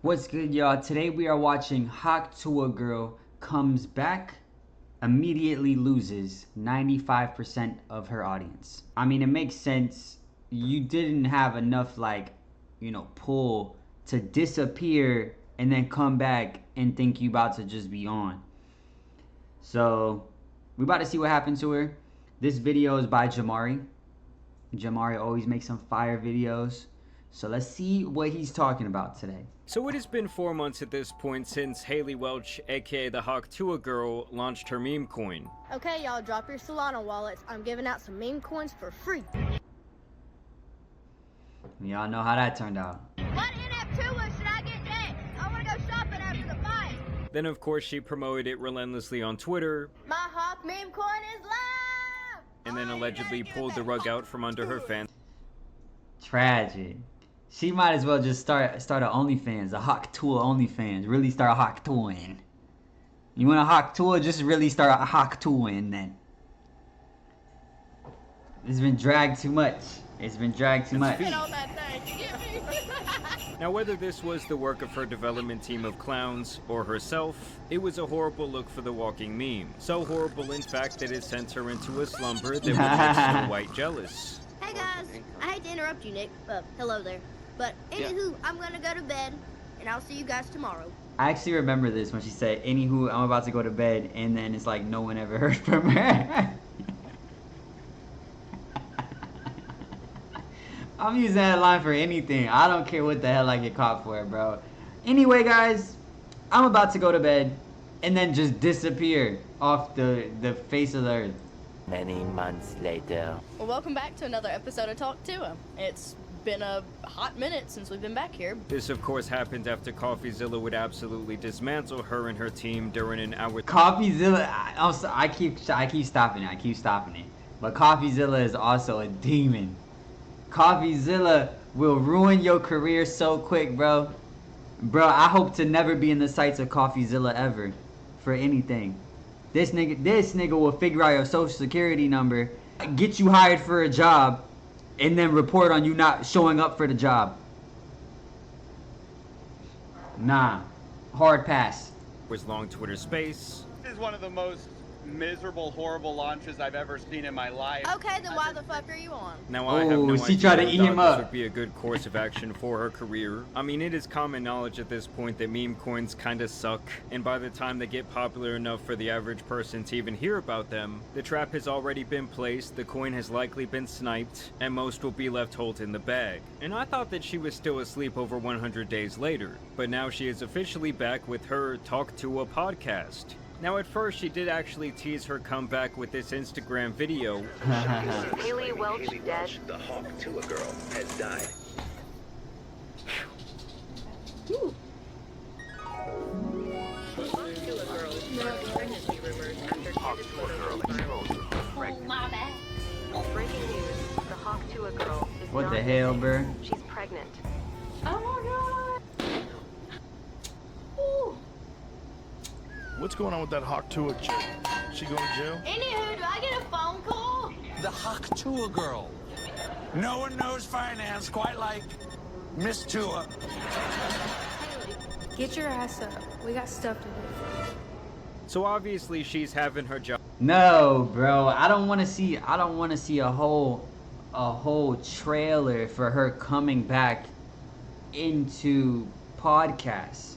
What's good, y'all? Today we are watching Hawk Tua girl comes back, immediately loses 95% of her audience. I mean, it makes sense. You didn't have enough, pull to disappear and then come back and think you about to just be on. So, we about to see what happened to her. This video is by Jamari. Jamari always makes some fire videos. So let's see what he's talking about today. So it has been 4 months at this point since Haley Welch, aka the Hawk Tua girl, launched her meme coin. Okay, y'all, drop your Solana wallets. I'm giving out some meme coins for free. Y'all know how that turned out. What NF2 should I get next? I want to go shopping after the fight. Then of course she promoted it relentlessly on Twitter. My Hawk meme coin is live! And then allegedly pulled the rug out from under her fans. Tragic. She might as well just start a OnlyFans, a Hawk Tua OnlyFans. Really start Hawk Tuaing. You want a Hawk Tua? Just really start a Hawk Tuaing then. It's been dragged too much. It's been dragged too much. Now whether this was the work of her development team of clowns or herself, it was a horrible look for the walking meme. So horrible in fact that it sent her into a slumber that would make Snow White jealous. Hey guys, I hate to interrupt you, Nick. Hello there. But anywho, I'm gonna go to bed, and I'll see you guys tomorrow. I actually remember this when she said, anywho, I'm about to go to bed, and then it's like no one ever heard from her. I'm using that line for anything. I don't care what the hell I get caught for, bro. Anyway, guys, I'm about to go to bed, and then just disappear off the face of the earth. Many months later. Well, welcome back to another episode of Talk Tua. It's been a hot minute since we've been back here. This of course happened after CoffeeZilla would absolutely dismantle her and her team during an hour. CoffeeZilla, I keep stopping it. But CoffeeZilla is also a demon. CoffeeZilla will ruin your career so quick, bro. Bro, I hope to never be in the sights of CoffeeZilla ever for anything. This nigga will figure out your social security number, get you hired for a job, and then report on you not showing up for the job. Nah, hard pass. Was long Twitter space. This is one of the most miserable, horrible launches I've ever seen in my life. Okay, then why the fuck are you on? Now I have no she idea tried to whether eat him this up. would be a good course of action for her career. I mean, it is common knowledge at this point that meme coins kinda suck, and by the time they get popular enough for the average person to even hear about them, the trap has already been placed, the coin has likely been sniped, and most will be left holding in the bag. And I thought that she was still asleep over 100 days later, but now she is officially back with her Talk Tua podcast. Now at first she did actually tease her comeback with this Instagram video. Haley Welch dead. The Hawk Tua girl has died. Hawk Tua girl is pregnancy rumors after candid photos went viral. Breaking news: the Hawk Tua girl is What not the hell, missing. bro? She's pregnant. What's going on with that Hawk Tua chick? She going to jail? Anywho, do I get a phone call? The Hawk Tua girl. No one knows finance quite like Miss Tua. Haley, get your ass up. We got stuff to do. So obviously she's having her job. No, bro. I don't want to see a whole trailer for her coming back into podcasts.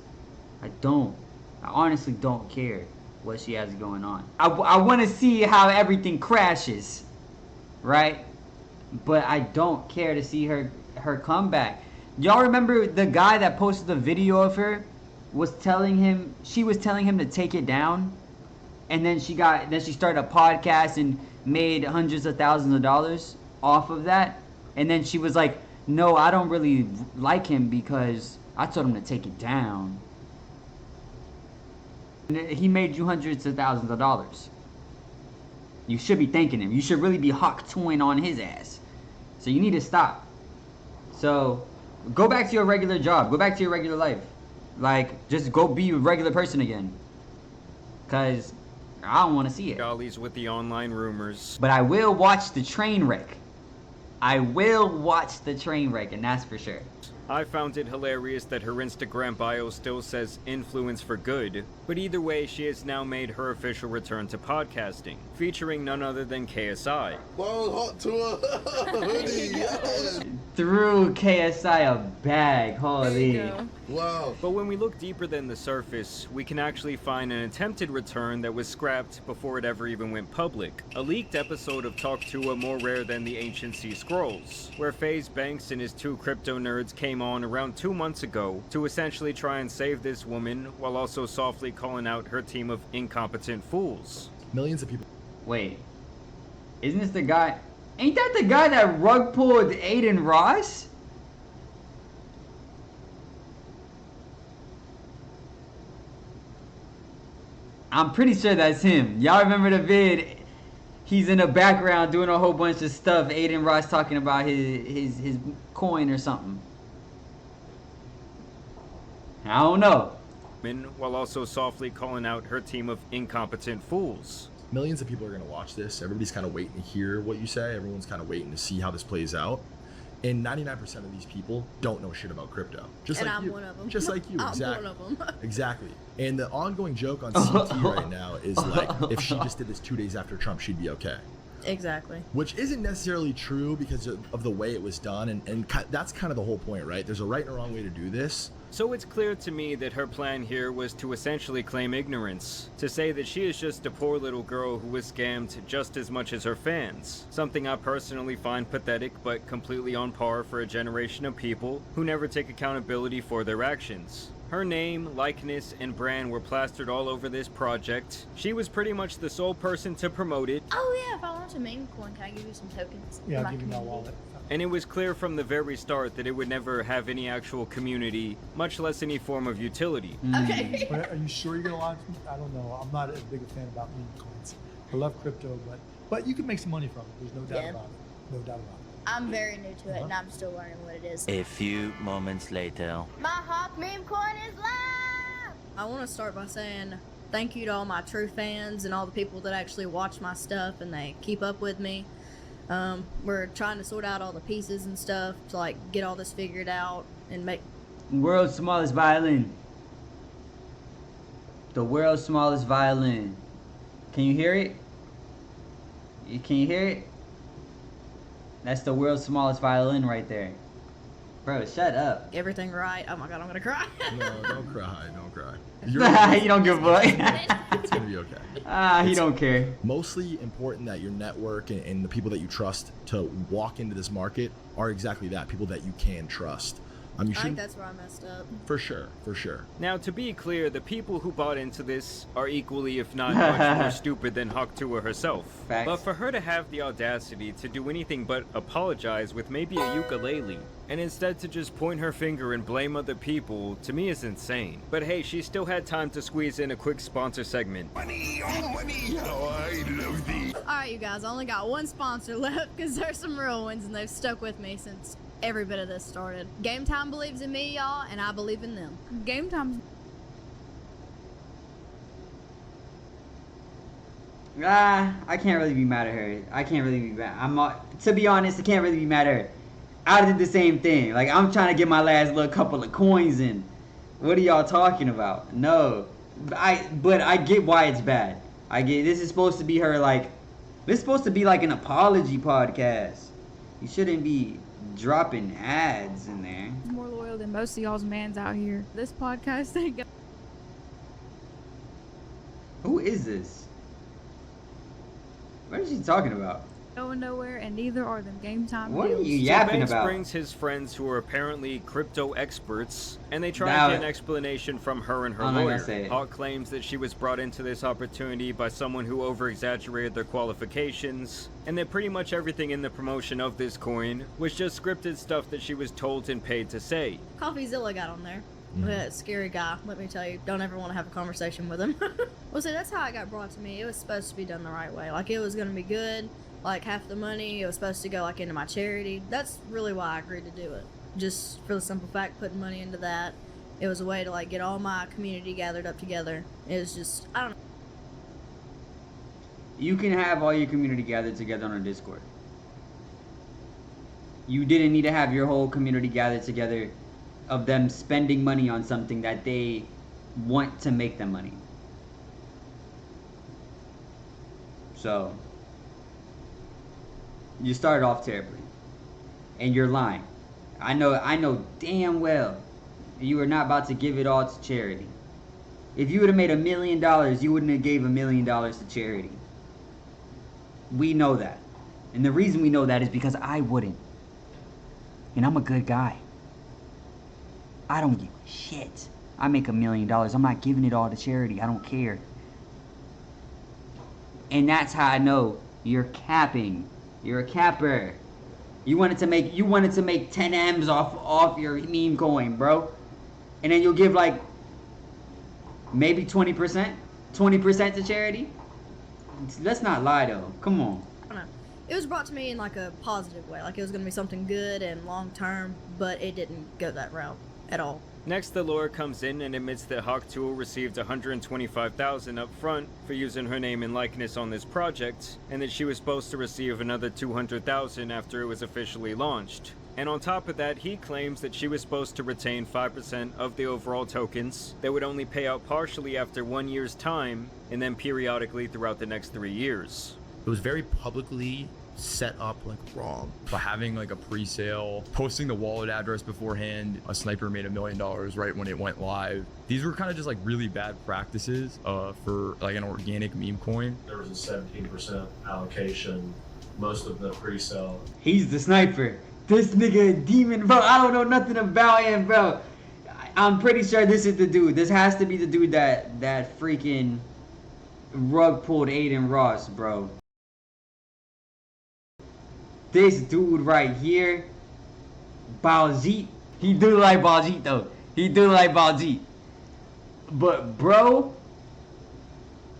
I honestly don't care what she has going on. I want to see how everything crashes, right? But I don't care to see her comeback. Y'all remember the guy that posted the video of her she was telling him to take it down, and then she started a podcast and made hundreds of thousands of dollars off of that, and then she was like, no, I don't really like him because I told him to take it down. He made you hundreds of thousands of dollars. You should be thanking him. You should really be Hawk Tuaing on his ass. So you need to stop. So go back to your regular job. Go back to your regular life. Like, just go be a regular person again. Cause I don't want to see it. Gollies with the online rumors. But I will watch the train wreck. I will watch the train wreck, and that's for sure. I found it hilarious that her Instagram bio still says influence for good, but either way, she has now made her official return to podcasting, featuring none other than KSI. Whoa, Hawk Tua hoodie, yes. Threw KSI a bag, holy. There you go. Wow. But when we look deeper than the surface, we can actually find an attempted return that was scrapped before it ever even went public. A leaked episode of Hawk Tua more rare than the Ancient Sea Scrolls, where FaZe Banks and his 2 crypto nerds came on around 2 months ago to essentially try and save this woman while also softly calling out her team of incompetent fools. Millions of people. Wait. Isn't this the guy? Ain't that the guy that rug pulled Aiden Ross? I'm pretty sure that's him. Y'all remember the vid? He's in the background doing a whole bunch of stuff. Aiden Ross talking about his coin or something. I don't know. While also softly calling out her team of incompetent fools. Millions of people are going to watch this. Everybody's kind of waiting to hear what you say. Everyone's kind of waiting to see how this plays out. And 99% of these people don't know shit about crypto. Just And like I'm you. one of them. Just like you. I'm Exactly. one of them. Exactly. And the ongoing joke on CT right now is like, if she just did this 2 days after Trump, she'd be okay. Exactly. Which isn't necessarily true because of the way it was done. And that's kind of the whole point, right? There's a right and a wrong way to do this. So it's clear to me that her plan here was to essentially claim ignorance, to say that she is just a poor little girl who was scammed just as much as her fans. Something I personally find pathetic, but completely on par for a generation of people who never take accountability for their actions. Her name, likeness, and brand were plastered all over this project. She was pretty much the sole person to promote it. Oh yeah, if I launch a meme coin, can I give you some tokens? Yeah, for I'll give you my community? wallet. And it was clear from the very start that it would never have any actual community, much less any form of utility. Okay. But are you sure you're gonna launch? I don't know. I'm not as big a fan about meme coins. I love crypto, but you can make some money from it. There's no doubt Yeah. about it. No doubt about it. I'm very new to it, and I'm still learning what it is. A few moments later. My Hawk meme coin is live! I want to start by saying thank you to all my true fans and all the people that actually watch my stuff and they keep up with me. We're trying to sort out all the pieces and stuff to like get all this figured out and make World's smallest violin. The world's smallest violin. Can you hear it? Can you hear it? That's the world's smallest violin right there. Bro, shut up. everything right. Oh my god, I'm gonna cry. No, don't cry. Don't cry. You don't give a fuck. It's going to be okay. He don't care. Mostly important that your network and the people that you trust to walk into this market are exactly that, people that you can trust. You I think shouldn't, that's where I messed up. for sure, for sure. Now, to be clear, the people who bought into this are equally, if not much more stupid than Hawk Tua herself. Facts. But for her to have the audacity to do anything but apologize with maybe a ukulele, and instead to just point her finger and blame other people, to me is insane. But hey, she still had time to squeeze in a quick sponsor segment. Money, oh money, how I love thee. Alright, you guys, I only got one sponsor left because there's some real ones and they've stuck with me since every bit of this started. Game Time believes in me, y'all, and I believe in them. Game Time's I can't really be mad at her. I can't really be mad. To be honest, I can't really be mad at her. I did the same thing. Like, I'm trying to get my last little couple of coins in. What are y'all talking about? No. But I get why it's bad. I get this is supposed to be her, like, this is supposed to be like an apology podcast. You shouldn't be dropping ads in there. more loyal than most of y'all's mans out here. This podcast ain't got. Who is this? What is she talking about? Going nowhere, and neither are them Game Time What are deals. you So yapping Banks about? brings his friends who are apparently crypto experts, and they try Now- to get an explanation from her and her I'm not gonna lawyer. say it. Hawk claims that she was brought into this opportunity by someone who over-exaggerated their qualifications, and that pretty much everything in the promotion of this coin was just scripted stuff that she was told and paid to say. CoffeeZilla got on there. That scary guy, let me tell you. Don't ever want to have a conversation with him. Well, see, that's how it got brought to me. It was supposed to be done the right way. Like, it was going to be good. Like, half the money, it was supposed to go, like, into my charity. That's really why I agreed to do it. Just for the simple fact, putting money into that. It was a way to, like, get all my community gathered up together. It was just, I don't know. You can have all your community gathered together on a Discord. You didn't need to have your whole community gathered together of them spending money on something that they want to make them money. So you started off terribly, and you're lying. I know damn well you were not about to give it all to charity. If you would have made $1 million, you wouldn't have gave $1 million to charity. We know that. And the reason we know that is because I wouldn't. And I'm a good guy. I don't give a shit. I make $1 million. I'm not giving it all to charity. I don't care. And that's how I know you're capping. You're a capper. You wanted to make 10 M's off your meme coin, bro. And then you'll give like maybe 20%? 20% to charity? Let's not lie though. Come on. I don't know. It was brought to me in like a positive way, like it was gonna be something good and long term, but it didn't go that route at all. Next, the lawyer comes in and admits that Hawk Tua received $125,000 up front for using her name and likeness on this project, and that she was supposed to receive another $200,000 after it was officially launched. And on top of that, he claims that she was supposed to retain 5% of the overall tokens that would only pay out partially after 1 year's time, and then periodically throughout the next 3 years. It was very publicly set up like wrong by having like a pre-sale, posting the wallet address beforehand. A sniper made $1 million right when it went live. These were kind of just like really bad practices for like an organic meme coin. There was a 17% allocation, most of the pre-sale. He's the sniper. This nigga a demon, bro. I don't know nothing about him, bro. I'm pretty sure this is the dude. This has to be the dude that freaking rug pulled Aiden Ross, bro. This dude right here, Baljeet. He do like Baljeet though. He do like Baljeet. But bro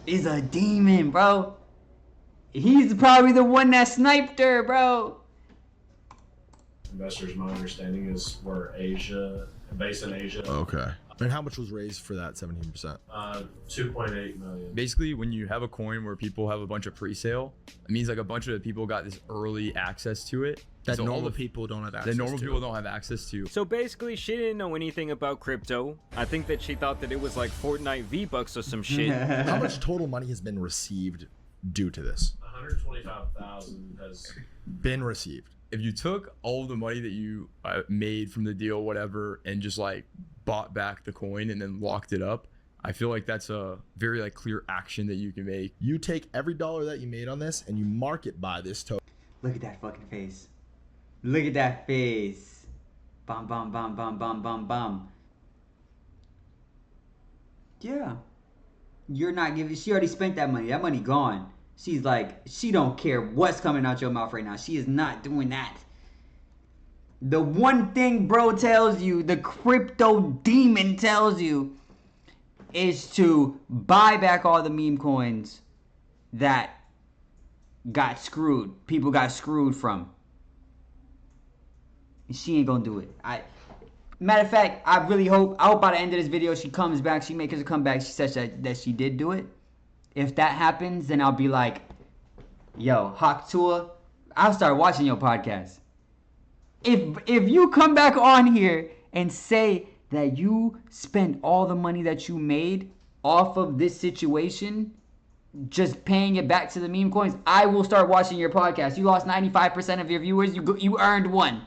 is a demon, bro. He's probably the one that sniped her, bro. Investors, my understanding is we're Asia, based in Asia. Okay. And how much was raised for that 17%? 2.8 million. Basically, when you have a coin where people have a bunch of pre-sale, it means like a bunch of people got this early access to it. That So normal people don't have access that normal to. people don't have access to. So basically, she didn't know anything about crypto. I think that she thought that it was like Fortnite V-Bucks or some shit. How much total money has been received due to this? 125,000 has Been received. If you took all the money that you made from the deal, whatever, and just like bought back the coin and then locked it up, I feel like that's a very like clear action that you can make. You take every dollar that you made on this and you mark it by this token. Look at that fucking face. Look at that face. Bum bum bum bum bum bum bum. Yeah. You're not giving. She already spent that money. That money gone. She's like, she don't care what's coming out your mouth right now. She is not doing that. The one thing bro tells you, the crypto demon tells you, is to buy back all the meme coins that got screwed. People got screwed from. And she ain't gonna do it. Matter of fact, I hope by the end of this video she comes back. She makes a comeback. She says that she did do it. If that happens, then I'll be like, yo, Hawk Tua, I'll start watching your podcast. If you come back on here and say that you spent all the money that you made off of this situation, just paying it back to the meme coins, I will start watching your podcast. You lost 95% of your viewers. You earned one.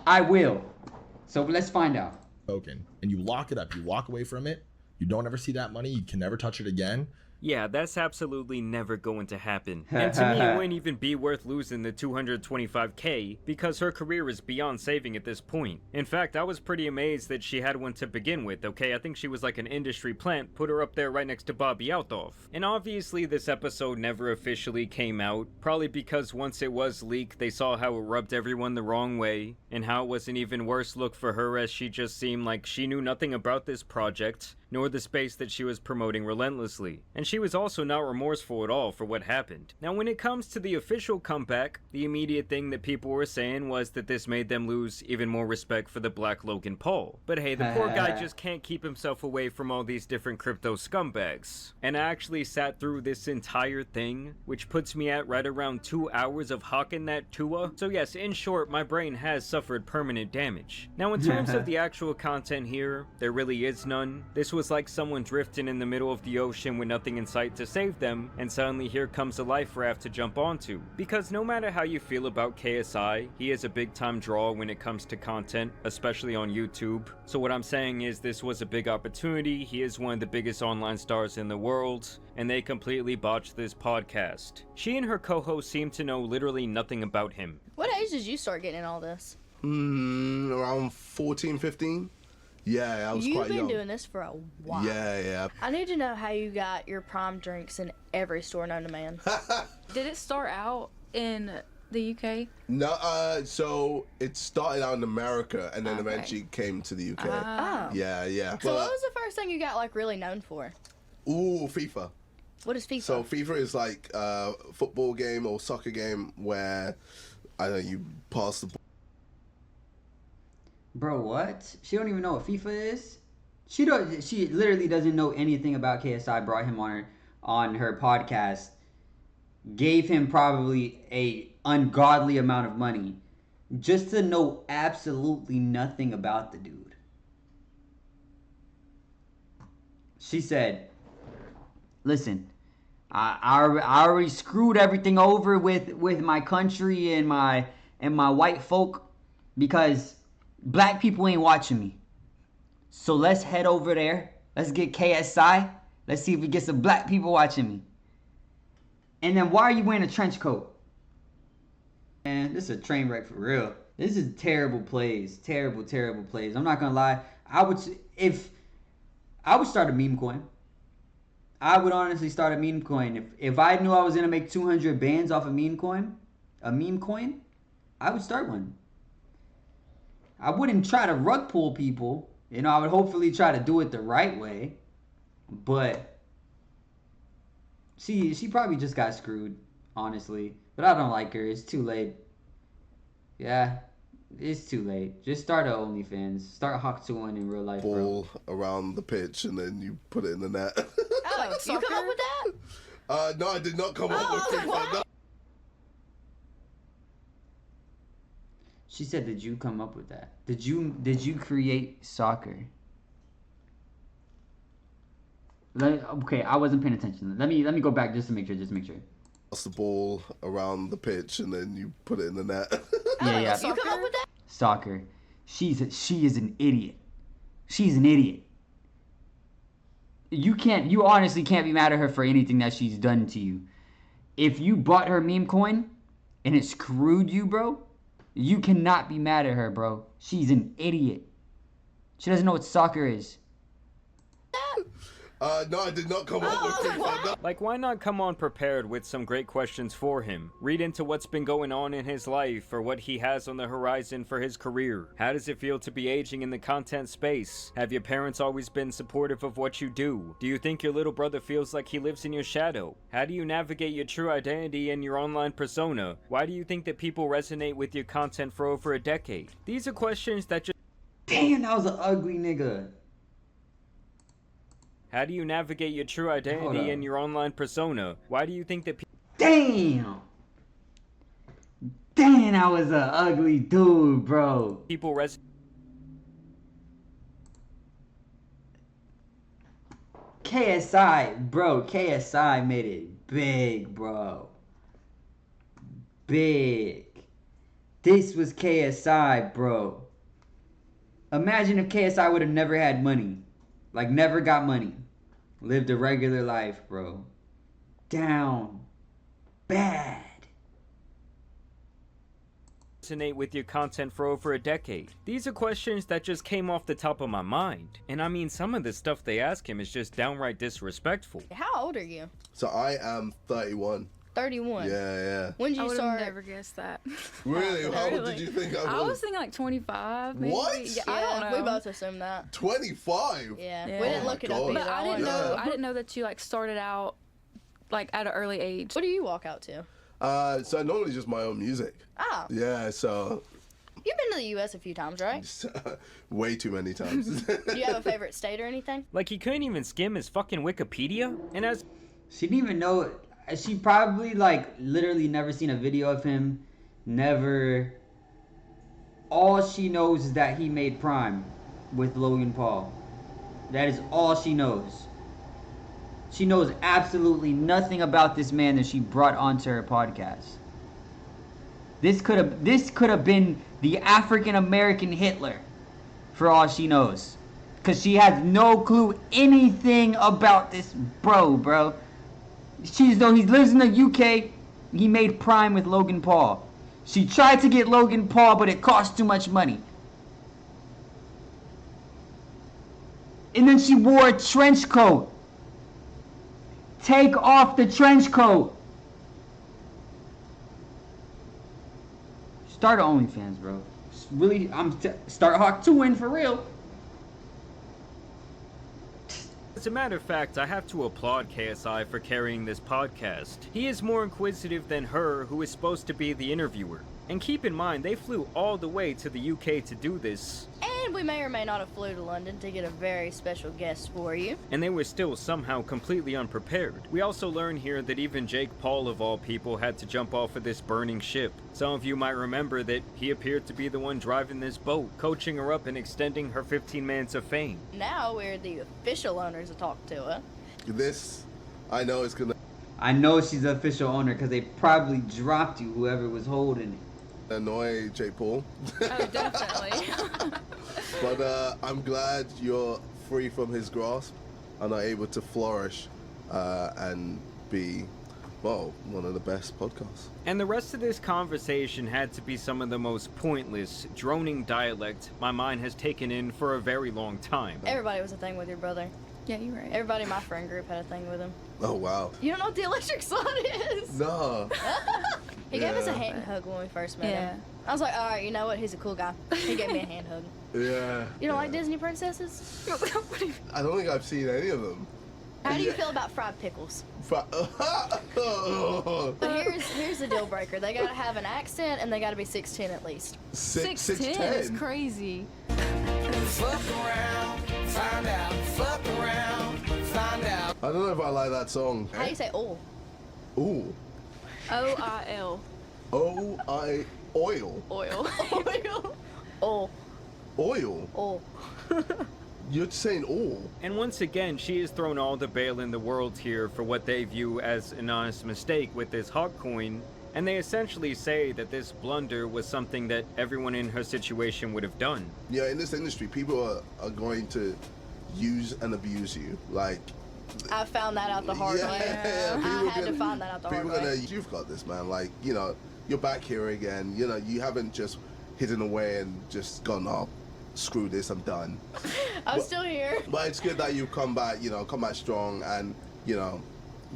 I will. So let's find out. Token, and you lock it up. You walk away from it. You don't ever see that money. You can never touch it again. Yeah, that's absolutely never going to happen. And to me, it wouldn't even be worth losing the $225K because her career is beyond saving at this point. In fact, I was pretty amazed that she had one to begin with, okay? I think she was like an industry plant, put her up there right next to Bobby Althoff. And obviously this episode never officially came out, probably because once it was leaked, they saw how it rubbed everyone the wrong way, and how it was an even worse look for her as she just seemed like she knew nothing about this project. nor the space that she was promoting relentlessly. And she was also not remorseful at all for what happened. Now, when it comes to the official comeback, the immediate thing that people were saying was that this made them lose even more respect for the Black Logan Paul. But hey, the poor guy just can't keep himself away from all these different crypto scumbags. And I actually sat through this entire thing, which puts me at right around 2 hours of hawking that Tua. So yes, in short, my brain has suffered permanent damage. Now, in terms of the actual content here, there really is none. This was like someone drifting in the middle of the ocean with nothing in sight to save them, and suddenly here comes a life raft to jump onto. Because no matter how you feel about KSI, he is a big time draw when it comes to content, especially on YouTube. So what I'm saying is this was a big opportunity. He is one of the biggest online stars in the world, and they completely botched this podcast. She and her co-host seem to know literally nothing about him. What age did you start getting in all this? Around 14, 15. Yeah, I was quite young. You've been doing this for a while. Yeah. I need to know how you got your prime drinks in every store known to man. Did it start out in the UK? No, so it started out in America and then eventually came to the UK. Oh. Yeah. So what was the first thing you got like really known for? Ooh, FIFA. What is FIFA? So FIFA is like a football game or soccer game where, I don't know, you pass the ball. Bro, what? She don't even know what FIFA is? She literally doesn't know anything about KSI. Brought him on her podcast. Gave him probably a ungodly amount of money just to know absolutely nothing about the dude. She said, listen, I already screwed everything over with my country and my white folk because black people ain't watching me. So let's head over there. Let's get KSI. Let's see if we get some black people watching me. And then why are you wearing a trench coat? Man, this is a train wreck for real. This is terrible plays. Terrible plays. I'm not gonna lie. I would start a meme coin. I would honestly start a meme coin. If I knew I was gonna make 200 bands off a meme coin, I would start one. I wouldn't try to rug pull people. You know, I would hopefully try to do it the right way. But she probably just got screwed, honestly. But I don't like her. It's too late. Yeah, it's too late. Just start a OnlyFans. Start Hawk Tua in real life, bro. Ball around the pitch and then you put it in the net. Alex, you come up with that? No, I did not come up with FIFA. No. She said, "Did you come up with that? Did you create soccer?" Okay, I wasn't paying attention. Let me go back just to make sure. Pass the ball around the pitch and then you put it in the net. Yeah. You come up with that? Soccer. She is an idiot. She's an idiot. You honestly can't be mad at her for anything that she's done to you. If you bought her meme coin and it screwed you, bro, you cannot be mad at her, bro. She's an idiot. She doesn't know what soccer is. No, I did not come up with FIFA. No. Like, why not come on prepared with some great questions for him? Read into what's been going on in his life or what he has on the horizon for his career. How does it feel to be aging in the content space? Have your parents always been supportive of what you do? Do you think your little brother feels like he lives in your shadow? How do you navigate your true identity and your online persona? Why do you think that people resonate with your content for over a decade? These are questions that just... Damn, that was an ugly nigga. How do you navigate your true identity and your online persona? Why do you think that Damn, that was an ugly dude, bro. People KSI made it big, bro. Big. This was KSI, bro. Imagine if KSI would have never had money. Like, never got money. Lived a regular life, bro. Down. Bad. Resonate with your content for over a decade. These are questions that just came off the top of my mind. And I mean, some of the stuff they ask him is just downright disrespectful. How old are you? So I am 31. 31. Yeah. When did I you would start? have never guessed that. Really? How old Really? did you think I was? I was thinking like 25. Maybe. What? Yeah, I don't know. We both assumed that. 25. Yeah. Yeah. We didn't Oh my look it up God. either. But I didn't wanted know. to- I didn't know that you like started out like at an early age. What do you walk out to? So I normally just my own music. Oh. Yeah, so You've been to the U.S. a few times, right? way too many times. Do you have a favorite state or anything? Like he couldn't even skim his fucking Wikipedia? And as She didn't even know. She probably like literally never seen a video of him. Never. All she knows is that he made Prime with Logan Paul. That is all she knows. She knows absolutely nothing about this man that she brought onto her podcast. This could have been the African American Hitler, for all she knows, cause she has no clue anything about this bro. She's though he lives in the UK. He made Prime with Logan Paul. She tried to get Logan Paul, but it cost too much money. And then she wore a trench coat. Take off the trench coat. Start OnlyFans, bro. Really, start Hawk Tua in for real. As a matter of fact, I have to applaud KSI for carrying this podcast. He is more inquisitive than her, who is supposed to be the interviewer. And keep in mind, they flew all the way to the UK to do this. And we may or may not have flew to London to get a very special guest for you. And they were still somehow completely unprepared. We also learn here that even Jake Paul, of all people, had to jump off of this burning ship. Some of you might remember that he appeared to be the one driving this boat, coaching her up and extending her 15 minutes of fame. Now we're the official owners of Hawk Tua. This, I know it's gonna I know she's the official owner because they probably dropped you, whoever was holding it. annoy Jake Paul. Oh, definitely. But I'm glad you're free from his grasp and are able to flourish and be, well, one of the best podcasts. And the rest of this conversation had to be some of the most pointless, droning dialect my mind has taken in for a very long time. Everybody was a thing with your brother. Yeah, you're right. Everybody in my friend group had a thing with him. Oh, wow. You don't know what the electric sun is? No. He gave us a Yeah. hand hug when we first met Yeah. him. I was like, all right, you know what? He's a cool guy. He gave me a hand hug. Yeah. You don't like Disney princesses? I don't think I've seen any of them. How do you feel about fried pickles? But But here's the deal breaker. They gotta have an accent and they gotta be 6'10" at least. 6'10" is crazy. Fuck around, find out. Fuck around, find out. I don't know if I like that song. How do you say "oh"? Ooh. OIL. O-I... Oil. Oil. Oil. Oh. Oil. Oh. You're saying all. And once again, she has thrown all the bail in the world here for what they view as an honest mistake with this Hawk coin, and they essentially say that this blunder was something that everyone in her situation would have done. Yeah, in this industry, people are going to use and abuse you. Like, I found that out the hard way. I people had to gonna- find that out the hard People way. you've got this, man. Like, you know, you're back here again. You know, you haven't just hidden away and just gone, oh, screw this, I'm done. I'm still here. But it's good that you come back, you know, come back strong, and, you know,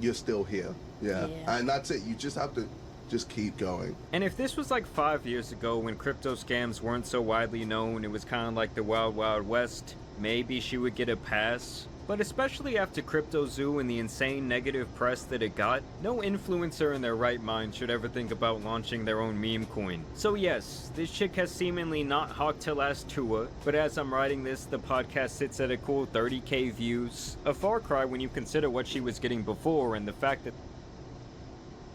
you're still here. Yeah. And that's it. You just have to just keep going. And if this was like 5 years ago when crypto scams weren't so widely known, it was kind of like the Wild Wild West, maybe she would get a pass. But especially after Crypto Zoo and the insane negative press that it got, no influencer in their right mind should ever think about launching their own meme coin. So yes, this chick has seemingly not Hawk Tua, but as I'm writing this, the podcast sits at a cool 30k views. A far cry when you consider what she was getting before and the fact that...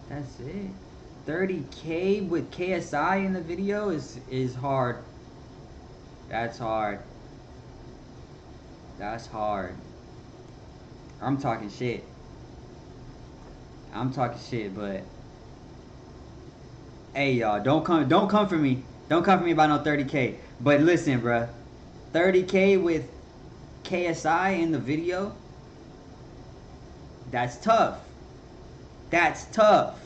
That's it. 30k with KSI in the video is hard. That's hard. That's hard. I'm talking shit. But hey y'all, don't come for me. Don't come for me about no 30k. But listen, bruh. 30k with KSI in the video. That's tough. That's tough.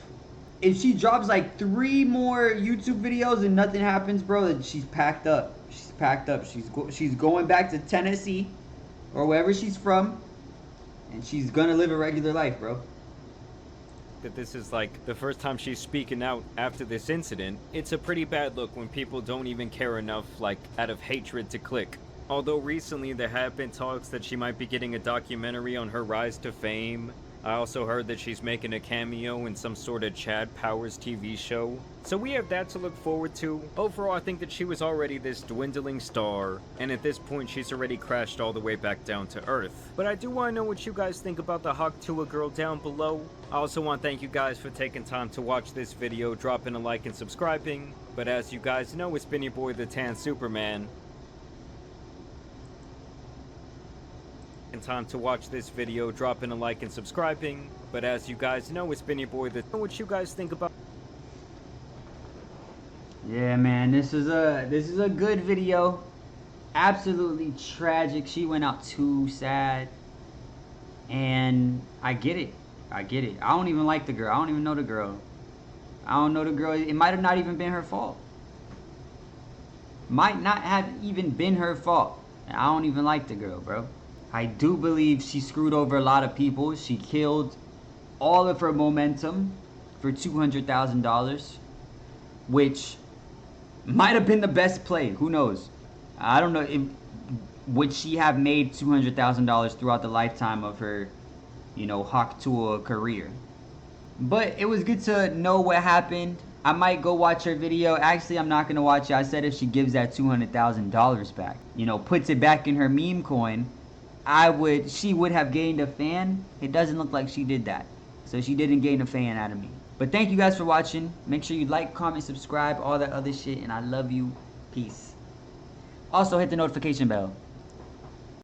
If she drops like 3 more YouTube videos and nothing happens, bro, then she's packed up. She's packed up. She's going back to Tennessee or wherever she's from, and she's gonna live a regular life, bro. that this is like the first time she's speaking out after this incident, it's a pretty bad look when people don't even care enough, like, out of hatred to click. Although recently there have been talks that she might be getting a documentary on her rise to fame. I also heard that she's making a cameo in some sort of Chad Powers TV show. So we have that to look forward to. Overall, I think that she was already this dwindling star, and at this point she's already crashed all the way back down to earth. But I do want to know what you guys think about the Hawk Tua girl down below. I also want to thank you guys for taking time to watch this video, dropping a like and subscribing. But as you guys know, it's been your boy the Tan Superman. Time to watch this video, dropping a like and subscribing. But as you guys know, it's been your boy the what you guys think about. Yeah, man, this is a good video. Absolutely tragic. She went out too sad. And I get it. I don't even like the girl. I don't even know the girl. I don't know the girl. It might have not even been her fault. Might not have even been her fault. And I don't even like the girl, bro. I do believe she screwed over a lot of people. She killed all of her momentum for $200,000, which might have been the best play. Who knows? I don't know. Would she have made $200,000 throughout the lifetime of her, Hawk Tua career? But it was good to know what happened. I might go watch her video. Actually, I'm not going to watch it. I said if she gives that $200,000 back, puts it back in her meme coin, she would have gained a fan. It doesn't look like she did that. So she didn't gain a fan out of me. But thank you guys for watching. Make sure you like, comment, subscribe, all that other shit. And I love you. Peace. Also hit the notification bell.